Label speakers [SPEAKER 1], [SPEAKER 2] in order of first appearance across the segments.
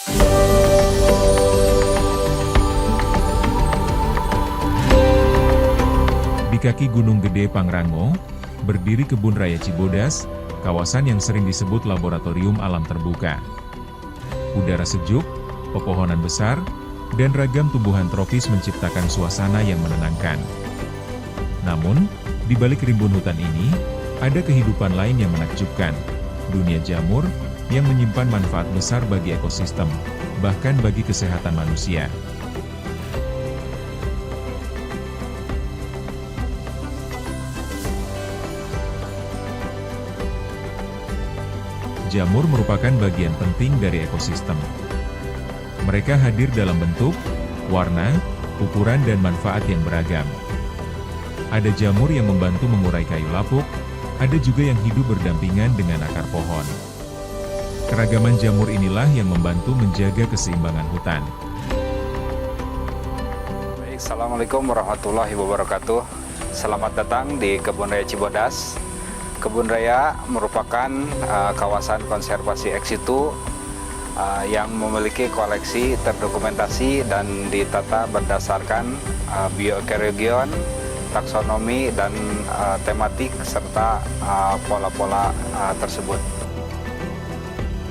[SPEAKER 1] Di kaki Gunung Gede Pangrango, berdiri Kebun Raya Cibodas, kawasan yang sering disebut laboratorium alam terbuka. Udara sejuk, pepohonan besar, dan ragam tumbuhan tropis menciptakan suasana yang menenangkan. Namun, di balik rimbun hutan ini, ada kehidupan lain yang menakjubkan. Dunia jamur, yang menyimpan manfaat besar bagi ekosistem, bahkan bagi kesehatan manusia. Jamur merupakan bagian penting dari ekosistem. Mereka hadir dalam bentuk, warna, ukuran dan manfaat yang beragam. Ada jamur yang membantu mengurai kayu lapuk, ada juga yang hidup berdampingan dengan akar pohon. Keragaman jamur inilah yang membantu menjaga keseimbangan hutan.
[SPEAKER 2] Baik, Assalamualaikum warahmatullahi wabarakatuh. Selamat datang di Kebun Raya Cibodas. Kebun Raya merupakan kawasan konservasi ex situ yang memiliki koleksi terdokumentasi dan ditata berdasarkan bioekoregion, taksonomi, dan tematik serta pola-pola tersebut.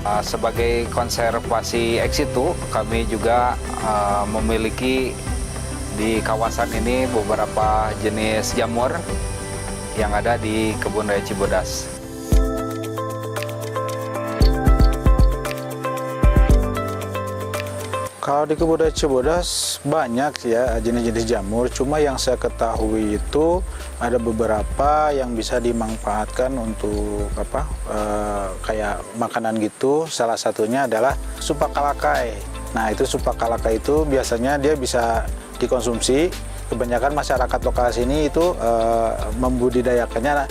[SPEAKER 2] Sebagai konservasi ex situ, kami juga memiliki di kawasan ini beberapa jenis jamur yang ada di Kebun Raya Cibodas.
[SPEAKER 3] Kalau di Kebun Raya Cibodas banyak ya jenis-jenis jamur, cuma yang saya ketahui itu ada beberapa yang bisa dimanfaatkan untuk kayak makanan gitu. Salah satunya adalah supakalakai. Nah, itu supakalakai itu biasanya dia bisa dikonsumsi. Kebanyakan masyarakat lokal sini itu membudidayakannya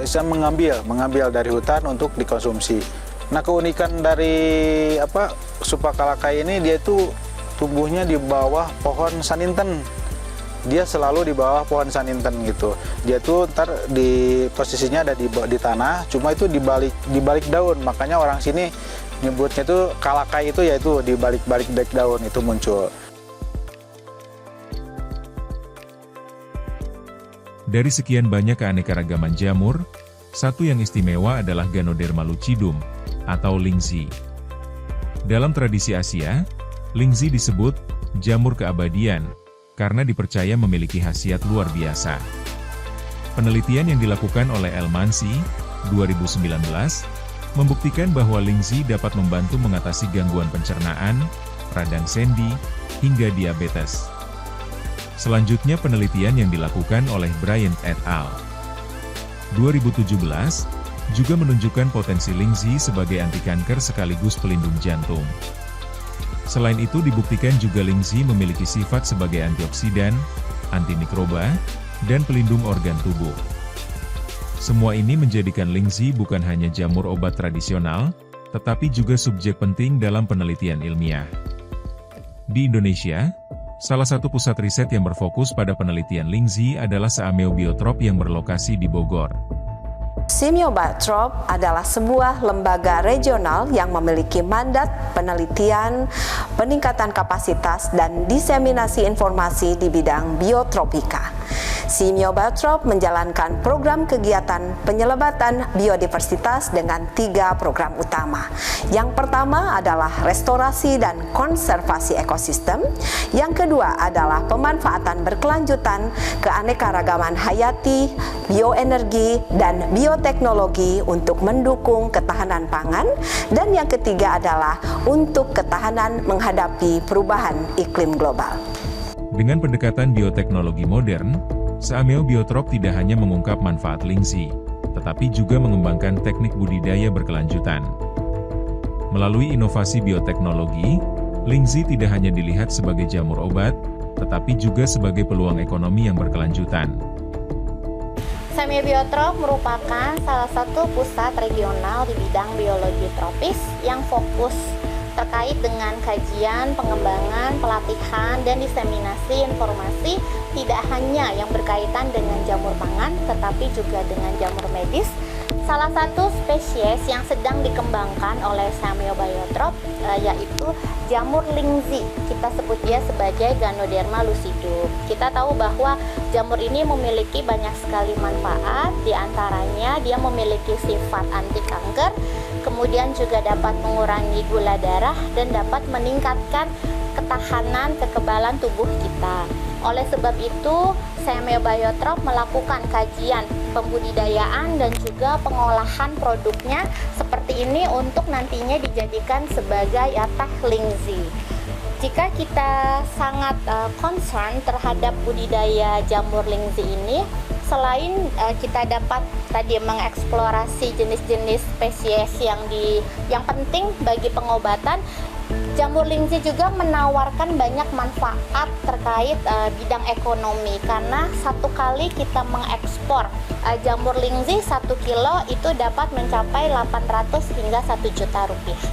[SPEAKER 3] bisa mengambil dari hutan untuk dikonsumsi. Nah, keunikan dari supakalakai ini, dia itu tumbuhnya di bawah pohon saninten. Dia selalu di bawah pohon saninten gitu. Dia tuh di posisinya ada di tanah, cuma itu di balik daun. Makanya orang sini nyebutnya itu kalakai itu, yaitu di balik daun itu muncul.
[SPEAKER 1] Dari sekian banyak keanekaragaman jamur, satu yang istimewa adalah Ganoderma lucidum, atau lingzi. Dalam tradisi Asia, lingzi disebut jamur keabadian, karena dipercaya memiliki khasiat luar biasa. Penelitian yang dilakukan oleh El-Mansi, 2019, membuktikan bahwa lingzi dapat membantu mengatasi gangguan pencernaan, radang sendi, hingga diabetes. Selanjutnya penelitian yang dilakukan oleh Bryant et al. 2017, juga menunjukkan potensi lingzi sebagai anti kanker sekaligus pelindung jantung. Selain itu dibuktikan juga lingzi memiliki sifat sebagai antioksidan, antimikroba, dan pelindung organ tubuh. Semua ini menjadikan lingzi bukan hanya jamur obat tradisional, tetapi juga subjek penting dalam penelitian ilmiah. Di Indonesia, salah satu pusat riset yang berfokus pada penelitian lingzi adalah Saameo Biotrop yang berlokasi di Bogor.
[SPEAKER 4] Saameo Biotrop adalah sebuah lembaga regional yang memiliki mandat penelitian, peningkatan kapasitas, dan diseminasi informasi di bidang biotropika. Saameo Biotrop menjalankan program kegiatan penyelebatan biodiversitas dengan 3 program utama. Yang pertama adalah restorasi dan konservasi ekosistem. Yang kedua adalah pemanfaatan berkelanjutan keanekaragaman hayati, bioenergi, dan bioteknologi untuk mendukung ketahanan pangan. Dan yang ketiga adalah untuk ketahanan menghadapi perubahan iklim global.
[SPEAKER 1] Dengan pendekatan bioteknologi modern, Saameo Biotrop tidak hanya mengungkap manfaat lingzi, tetapi juga mengembangkan teknik budidaya berkelanjutan. Melalui inovasi bioteknologi, lingzi tidak hanya dilihat sebagai jamur obat, tetapi juga sebagai peluang ekonomi yang berkelanjutan.
[SPEAKER 5] Saameo Biotrop merupakan salah satu pusat regional di bidang biologi tropis yang fokus terkait dengan kajian, pengembangan, pelatihan, dan diseminasi informasi tidak hanya yang berkaitan dengan jamur pangan, tetapi juga dengan jamur medis, Salah satu spesies yang sedang dikembangkan oleh Semiobayotrop yaitu jamur lingzi. Kita sebut dia sebagai Ganoderma lucidum. Kita tahu bahwa jamur ini memiliki banyak sekali manfaat, diantaranya dia memiliki sifat anti kanker, kemudian juga dapat mengurangi gula darah dan dapat meningkatkan ketahanan kekebalan tubuh kita. Oleh sebab itu, Semiobayotrop melakukan kajian pembudidayaan dan juga pengolahan produknya seperti ini untuk nantinya dijadikan sebagai teh lingzi. Jika kita sangat concern terhadap budidaya jamur lingzi ini, selain kita dapat tadi mengeksplorasi jenis-jenis spesies yang penting bagi pengobatan, jamur lingzi juga menawarkan banyak manfaat terkait bidang ekonomi, karena satu kali kita mengekspor jamur lingzi 1 kilo itu dapat mencapai 800 hingga 1 juta rupiah.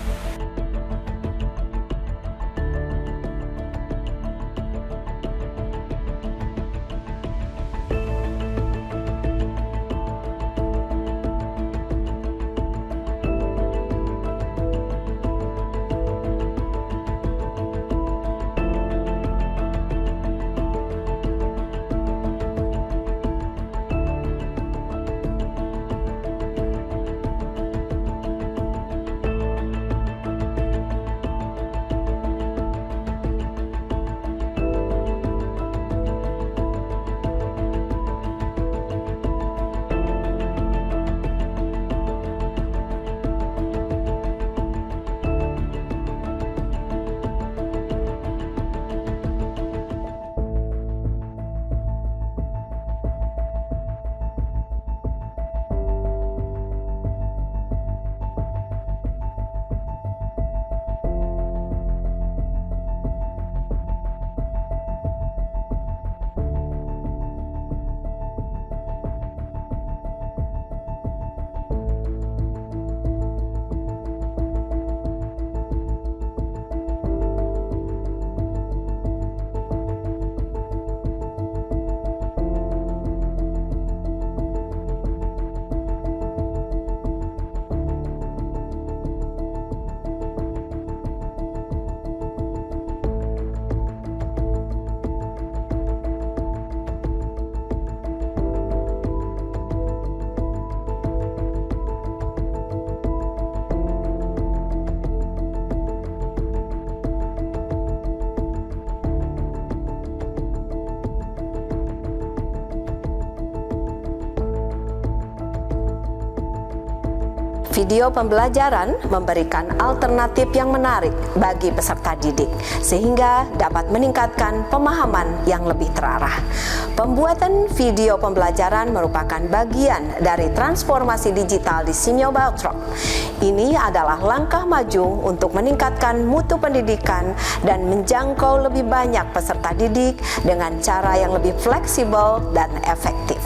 [SPEAKER 4] Video pembelajaran memberikan alternatif yang menarik bagi peserta didik, sehingga dapat meningkatkan pemahaman yang lebih terarah. Pembuatan video pembelajaran merupakan bagian dari transformasi digital di Semiobayotrop. Ini adalah langkah maju untuk meningkatkan mutu pendidikan dan menjangkau lebih banyak peserta didik dengan cara yang lebih fleksibel dan efektif.